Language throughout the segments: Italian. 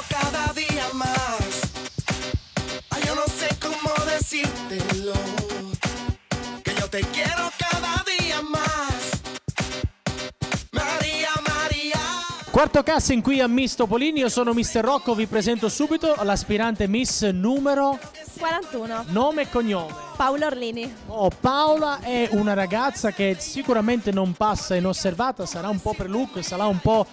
cada día más. Ay, yo no sé cómo decírtelo, que yo te quiero cada día más. Maria, Maria. Quarto casting qui a Miss Topolini, io sono Mr. Rocco, vi presento subito l'aspirante Miss numero 41. nome e cognome. Paola Orlini. Oh, Paola è una ragazza che sicuramente non passa inosservata, sarà un po' per look, sarà un po'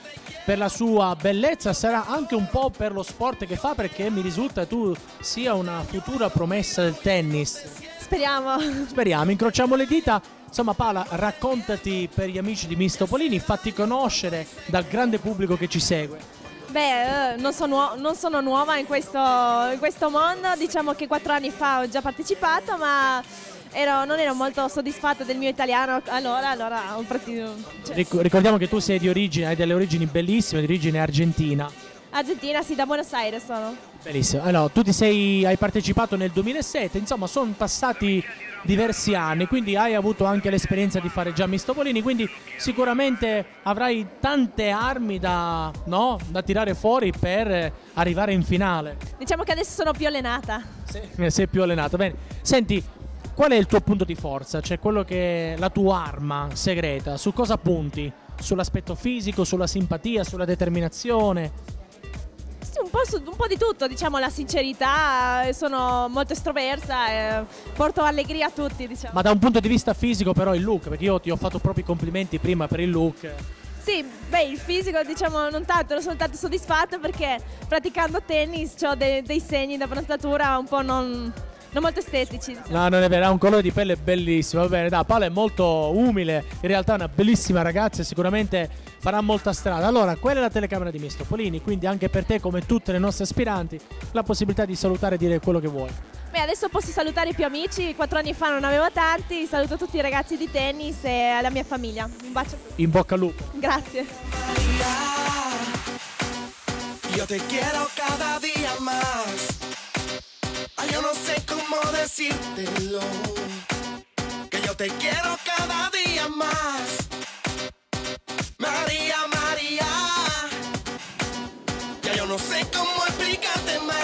per la sua bellezza, sarà anche un po' per lo sport che fa, perché mi risulta tu sia una futura promessa del tennis. Speriamo. Speriamo, incrociamo le dita. Insomma, Paola, raccontati per gli amici di Miss Topolini, fatti conoscere dal grande pubblico che ci segue. Beh, non sono nuova in questo mondo, diciamo che 4 anni fa ho già partecipato, ma non ero molto soddisfatta del mio italiano, allora ho partito. Ricordiamo che tu sei di origine, hai delle origini bellissime, di origine argentina. Argentina, sì, da Buenos Aires sono. Bellissimo. Allora, tu hai partecipato nel 2007, insomma, sono passati diversi anni, quindi hai avuto anche l'esperienza di fare già Miss Topolini, quindi sicuramente avrai tante armi da tirare fuori per arrivare in finale. Diciamo che adesso sono più allenata. Sei più allenata. Bene. Senti, qual è il tuo punto di forza? Cioè quello che è la tua arma segreta? Su cosa punti? Sull'aspetto fisico, sulla simpatia, sulla determinazione? Sì, un po' di tutto, diciamo, la sincerità, sono molto estroversa, porto allegria a tutti, diciamo. Ma da un punto di vista fisico però il look, perché io ti ho fatto proprio i complimenti prima per il look. Sì, beh, il fisico, diciamo, non tanto, non sono tanto soddisfatta perché praticando tennis ho dei segni da bronzatura un po' non molto estetici, diciamo. No, non è vero, ha un colore di pelle bellissimo, va bene, dai, Paola è molto umile, in realtà è una bellissima ragazza e sicuramente farà molta strada. Allora, quella è la telecamera di Miss Topolini, quindi anche per te, come tutte le nostre aspiranti, la possibilità di salutare e dire quello che vuoi. Beh, adesso posso salutare i più amici, 4 anni fa non avevo tanti, saluto tutti i ragazzi di tennis e la mia famiglia. Un bacio a tutti. In bocca al lupo. Grazie. Yo te quiero cada día más. Ay, yo no sé cómo decírtelo, que yo te quiero cada día más. María, María, ya yo no sé cómo explicarte más.